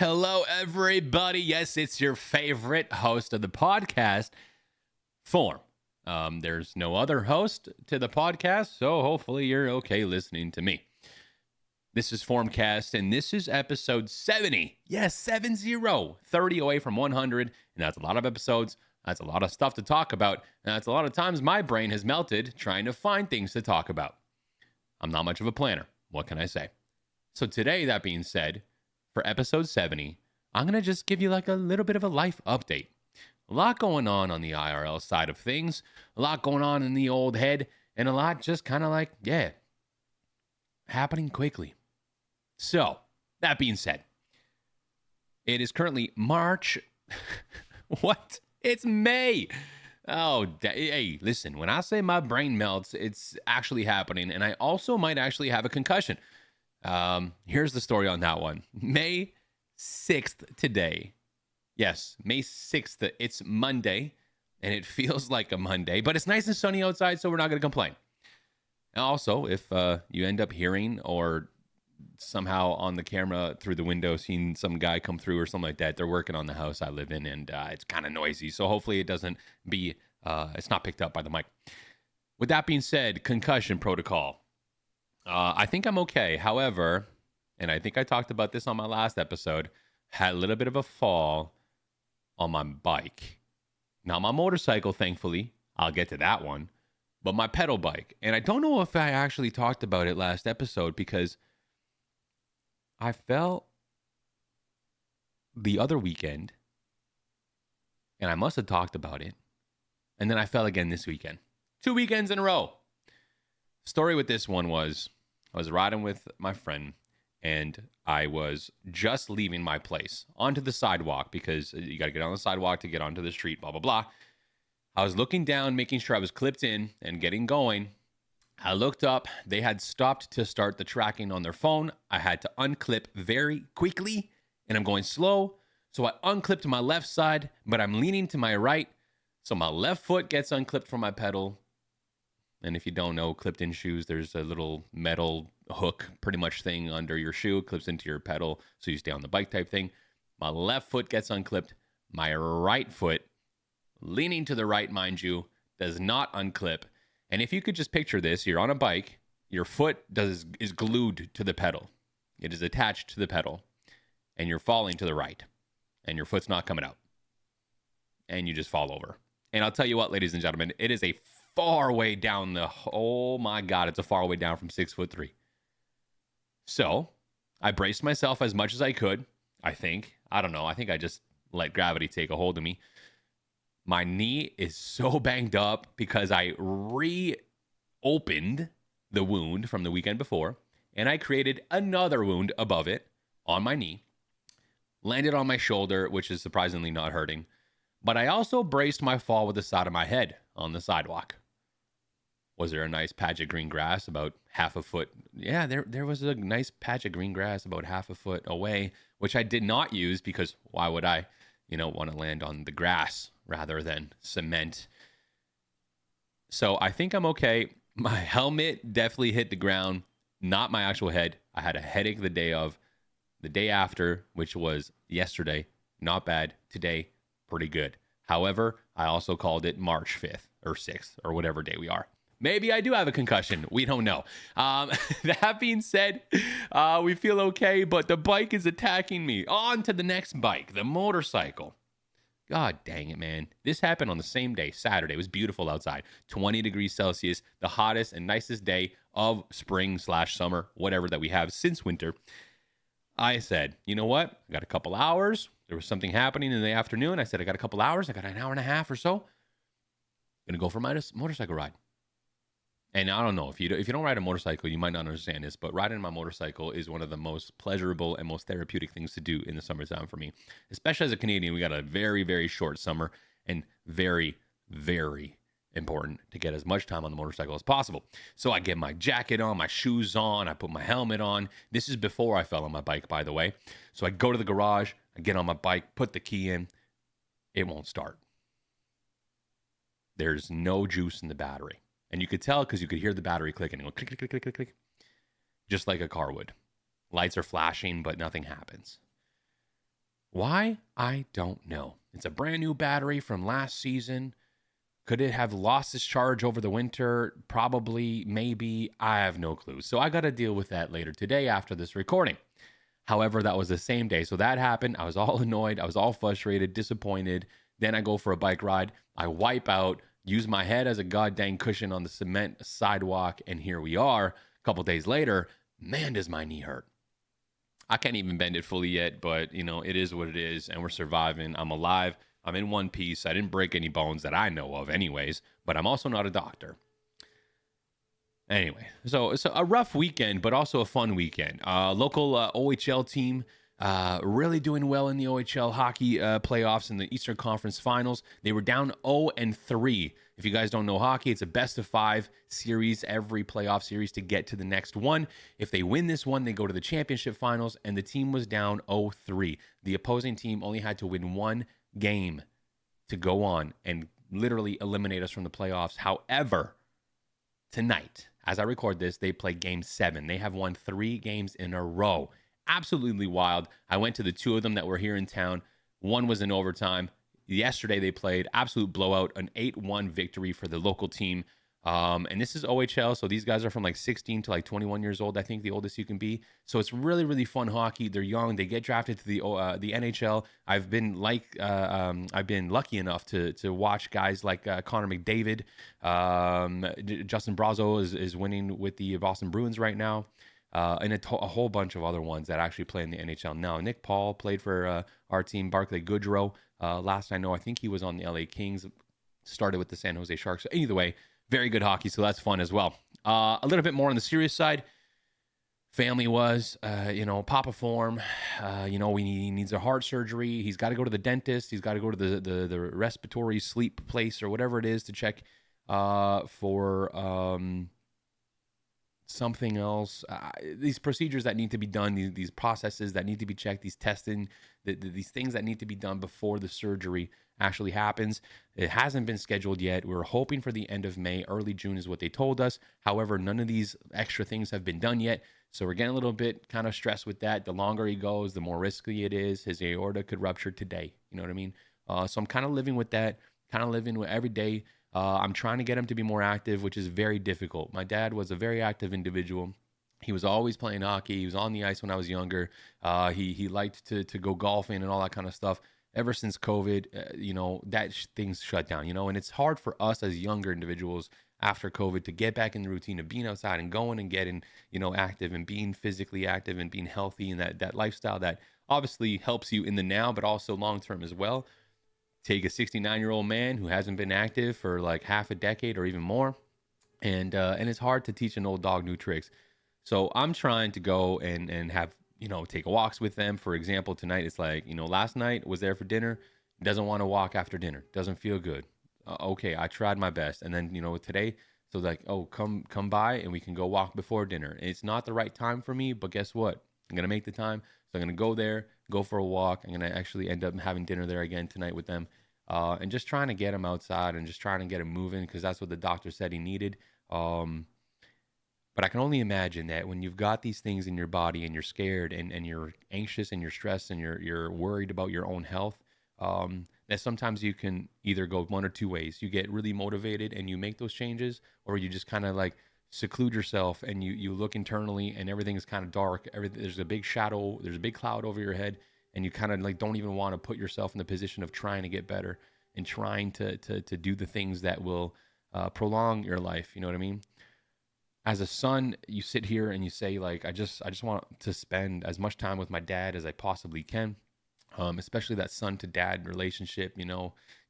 Hello, everybody. Yes, it's your favorite host of the podcast, Form. There's no other host to the podcast, so hopefully you're okay listening to me. This is Formcast, and this is episode 70. Yes, 70. 30 away from 100, and that's a lot of episodes. That's a lot of stuff to talk about, and that's a lot of times my brain has melted trying to find things to talk about. I'm not much of a planner. What can I say? So today, that being said, for episode 70, I'm going to just give you like a little bit of a life update. A lot going on the IRL side of things, a lot going on in the old head, and a lot just kind of like, happening quickly. So, that being said, it is currently March. What? It's May. Hey, listen, when I say my brain melts, it's actually happening, and I also might actually have a concussion. Here's the story on that one. May 6th today. Yes, May 6th. It's Monday, and it feels like a Monday, but it's nice and sunny outside, so we're not going to complain. And also, if you end up hearing or somehow on the camera through the window seeing some guy come through or something like that, they're working on the house I live in, and it's kind of noisy, so hopefully it doesn't be, it's not picked up by the mic. With that being said, concussion protocol. I think I'm okay. However, and I think I talked about this on my last episode, had a little bit of a fall on my bike. Not my motorcycle, thankfully. I'll get to that one. But my pedal bike. And I don't know if I actually talked about it last episode because I fell the other weekend and I must have talked about it. And then I fell again this weekend. 2 weekends in a row. Story with this one was I was riding with my friend and I was just leaving my place onto the sidewalk because you got to get on the sidewalk to get onto the street, blah, blah, blah. I was looking down, making sure I was clipped in and getting going. I looked up. They had stopped to start the tracking on their phone. I had to unclip very quickly and I'm going slow. So I unclipped my left side, but I'm leaning to my right. So my left foot gets unclipped from my pedal. And if you don't know, clipped in shoes, there's a little metal hook pretty much thing under your shoe, clips into your pedal so you stay on the bike type thing. My left foot gets unclipped. My right foot, leaning to the right, mind you, does not unclip. And if you could just picture this, you're on a bike, your foot is glued to the pedal. It is attached to the pedal, and you're falling to the right, and your foot's not coming out. And you just fall over. And I'll tell you what, ladies and gentlemen, it is a far way down oh my God, it's a far way down from 6'3". So I braced myself as much as I could, I think. I don't know. I think I just let gravity take a hold of me. My knee is so banged up because I reopened the wound from the weekend before, and I created another wound above it on my knee, landed on my shoulder, which is surprisingly not hurting. But I also braced my fall with the side of my head on the sidewalk. Was there a nice patch of green grass about half a foot? Yeah, there was a nice patch of green grass about half a foot away, which I did not use because why would I, want to land on the grass rather than cement? So I think I'm okay. My helmet definitely hit the ground, not my actual head. I had a headache the day after, which was yesterday. Not bad. Today, pretty good. However, I also called it March 5th or 6th or whatever day we are. Maybe I do have a concussion. We don't know. That being said, we feel okay, but the bike is attacking me. On to the next bike, the motorcycle. God dang it, man. This happened on the same day, Saturday. It was beautiful outside. 20 degrees Celsius, the hottest and nicest day of spring/summer, whatever that we have since winter. I said, you know what? I got a couple hours. There was something happening in the afternoon. I said, I got a couple hours. I got an hour and a half or so. I'm going to go for my motorcycle ride. And I don't know, if you don't ride a motorcycle, you might not understand this, but riding my motorcycle is one of the most pleasurable and most therapeutic things to do in the summertime for me. Especially as a Canadian, we got a very, very short summer and very, very important to get as much time on the motorcycle as possible. So I get my jacket on, my shoes on, I put my helmet on. This is before I fell on my bike, by the way. So I go to the garage, I get on my bike, put the key in. It won't start. There's no juice in the battery. And you could tell because you could hear the battery clicking. It go click, click, click, click, click, click. Just like a car would. Lights are flashing, but nothing happens. Why? I don't know. It's a brand new battery from last season. Could it have lost its charge over the winter? Probably, maybe. I have no clue. So I got to deal with that later today after this recording. However, that was the same day. So that happened. I was all annoyed. I was all frustrated, disappointed. Then I go for a bike ride. I wipe out, use my head as a goddamn cushion on the cement sidewalk. And here we are. A couple days later, man, does my knee hurt. I can't even bend it fully yet, but it is what it is. And we're surviving. I'm alive. I'm in one piece. I didn't break any bones that I know of anyways, but I'm also not a doctor. Anyway, so it's a rough weekend, but also a fun weekend. Local OHL team really doing well in the OHL hockey playoffs in the Eastern Conference Finals. They were down 0-3. If you guys don't know hockey, it's a best-of-5 series, every playoff series to get to the next one. If they win this one, they go to the championship finals, and the team was down 0-3. The opposing team only had to win one game to go on and literally eliminate us from the playoffs. However, tonight, as I record this, they play game 7. They have won 3 games in a row. Absolutely wild. I went to the 2 of them that were here in town. One was in overtime. Yesterday they played absolute blowout, an 8-1 victory for the local team. And this is OHL, so these guys are from like 16 to like 21 years old, I think the oldest you can be. So it's really, really fun hockey. They're young. They get drafted to the NHL. I've been lucky enough to watch guys like Connor McDavid. Justin Brazo is winning with the Boston Bruins right now. And a whole bunch of other ones that actually play in the NHL now. Nick Paul played for our team, Barclay Goodrow. Last I know, I think he was on the LA Kings, started with the San Jose Sharks. So either way, very good hockey, so that's fun as well. A little bit more on the serious side. Family was, Papa Form, he needs a heart surgery. He's got to go to the dentist. He's got to go to the respiratory sleep place or whatever it is to check for something else. These procedures that need to be done, these processes that need to be checked, these testing, these things that need to be done before the surgery actually happens. It hasn't been scheduled yet. We're hoping for the end of May, early June is what they told us. However, none of these extra things have been done yet. So we're getting a little bit kind of stressed with that. The longer he goes, the more risky it is. His aorta could rupture today. You know what I mean? So I'm kind of living with that, kind of living with every day. I'm trying to get him to be more active, which is very difficult. My dad was a very active individual. He was always playing hockey. He was on the ice when I was younger. He liked to go golfing and all that kind of stuff. Ever since COVID, things shut down, and it's hard for us as younger individuals after COVID to get back in the routine of being outside and going and getting, active and being physically active and being healthy and that lifestyle that obviously helps you in the now, but also long-term as well. Take a 69-year-old man who hasn't been active for like half a decade or even more, and it's hard to teach an old dog new tricks. So I'm trying to go and have, take walks with them. For example, tonight it's like, last night was there for dinner, doesn't want to walk after dinner, doesn't feel good. Okay, I tried my best. And then, today, so like, oh, come by and we can go walk before dinner. And it's not the right time for me, but guess what? I'm going to make the time. So I'm going to go there, go for a walk. I'm going to actually end up having dinner there again tonight with them. And just trying to get him outside and just trying to get him moving because that's what the doctor said he needed. But I can only imagine that when you've got these things in your body and you're scared and you're anxious and you're stressed and you're worried about your own health, that sometimes you can either go one or two ways. You get really motivated and you make those changes, or you just kind of like seclude yourself and you look internally and everything is kind of dark. There's a big shadow, there's a big cloud over your head, and you kind of like don't even want to put yourself in the position of trying to get better and trying to do the things that will prolong your life. You know what I mean? As a son, you sit here and you say, like, I just want to spend as much time with my dad as I possibly can, especially that son to dad relationship.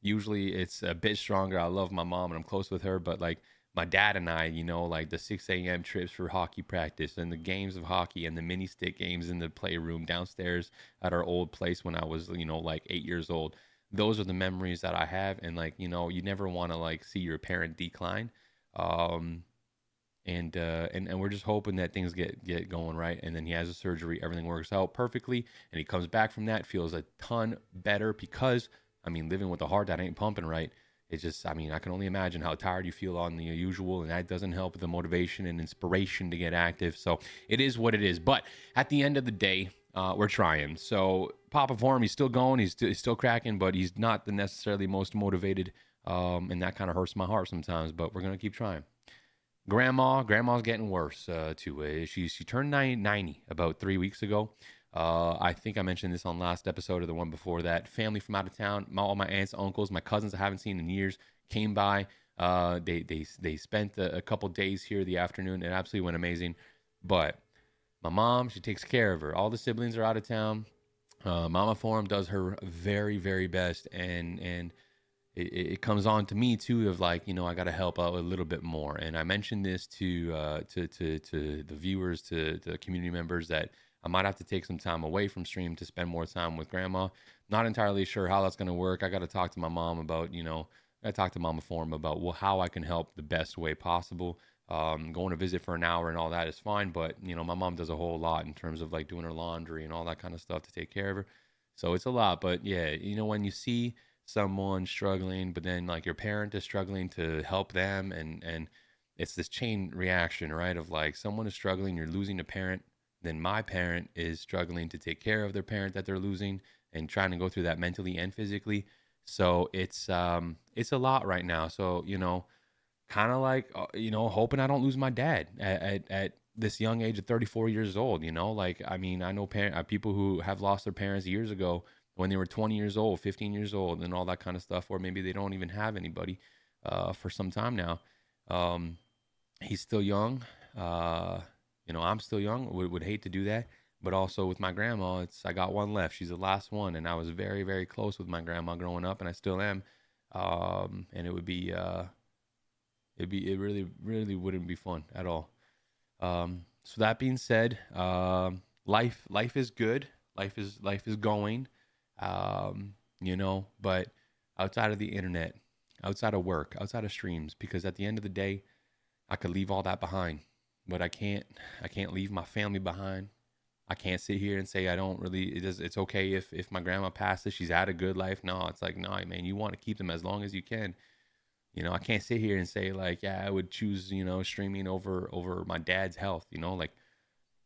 Usually it's a bit stronger. I love my mom and I'm close with her, but like my dad and I, like the 6 a.m. trips for hockey practice and the games of hockey and the mini stick games in the playroom downstairs at our old place when I was, like 8 years old. Those are the memories that I have. And like, you never want to like see your parent decline. And we're just hoping that things get going right. And then he has a surgery, everything works out perfectly, and he comes back from that, feels a ton better because, living with a heart that ain't pumping right, it's just, I can only imagine how tired you feel on the usual, and that doesn't help with the motivation and inspiration to get active. So it is what it is. But at the end of the day, we're trying. So Papa Form, he's still going. He's still cracking, but he's not the necessarily most motivated. And that kind of hurts my heart sometimes, but we're going to keep trying. Grandma's getting worse too. She turned 90 about 3 weeks ago. I think I mentioned this on last episode or the one before that. Family from out of town, all my aunts, uncles, my cousins I haven't seen in years came by. They spent a couple days here the afternoon. It absolutely went amazing. But my mom, she takes care of her. All the siblings are out of town. Mama Forum does her very, very best, and it comes on to me too of like, I got to help out a little bit more. And I mentioned this to the viewers, to the community members, that I might have to take some time away from stream to spend more time with grandma. Not entirely sure how that's going to work. I got to talk to my mom about, I talked to Mama Forum about how I can help the best way possible. Going to visit for an hour and all that is fine, but my mom does a whole lot in terms of like doing her laundry and all that kind of stuff to take care of her. So it's a lot, but yeah, when you see someone struggling, but then like your parent is struggling to help them, and it's this chain reaction, right? Of like someone is struggling, you're losing a parent, then my parent is struggling to take care of their parent that they're losing and trying to go through that mentally and physically. So it's a lot right now. So kind of like hoping I don't lose my dad at this young age of 34 years old. Like, I mean, I know people who have lost their parents years ago when they were 20 years old, 15 years old, and all that kind of stuff, or maybe they don't even have anybody for some time now. He's still young. I'm still young. Would hate to do that. But also with my grandma, I got one left. She's the last one, and I was very, very close with my grandma growing up, and I still am. And it would be it really, really wouldn't be fun at all. So that being said, life is good. Life is going. But outside of the internet, outside of work, outside of streams, because at the end of the day, I could leave all that behind, but I can't leave my family behind. I can't sit here and say I don't really. It's okay if my grandma passes. She's had a good life. No, it's like, no, man. You want to keep them as long as you can. I can't sit here and say like, yeah, I would choose, streaming over my dad's health. Like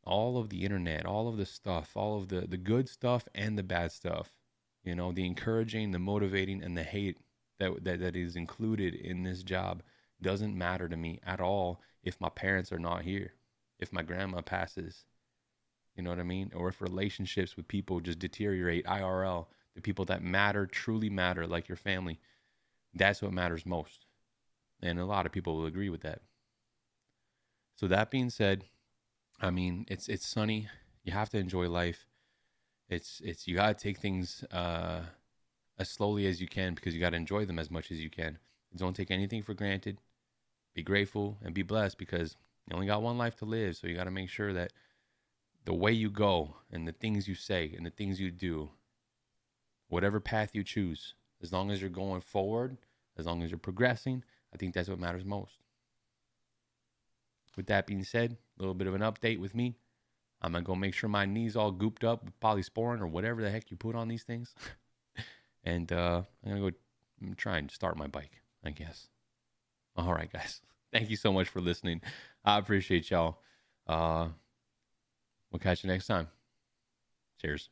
all of the internet, all of the stuff, all of the good stuff and the bad stuff. The encouraging, the motivating, and the hate that is included in this job doesn't matter to me at all if my parents are not here, if my grandma passes. You know what I mean? Or if relationships with people just deteriorate IRL, the people that matter, truly matter, like your family, that's what matters most. And a lot of people will agree with that. So that being said, I mean, it's sunny. You have to enjoy life. It's you got to take things as slowly as you can, because you got to enjoy them as much as you can. Don't take anything for granted. Be grateful and be blessed, because you only got one life to live. So you got to make sure that the way you go and the things you say and the things you do, whatever path you choose, as long as you're going forward, as long as you're progressing, I think that's what matters most. With that being said, a little bit of an update with me. I'm going to go make sure my knee's all gooped up with polysporin or whatever the heck you put on these things. And I'm going to go try and start my bike, I guess. All right, guys. Thank you so much for listening. I appreciate y'all. We'll catch you next time. Cheers.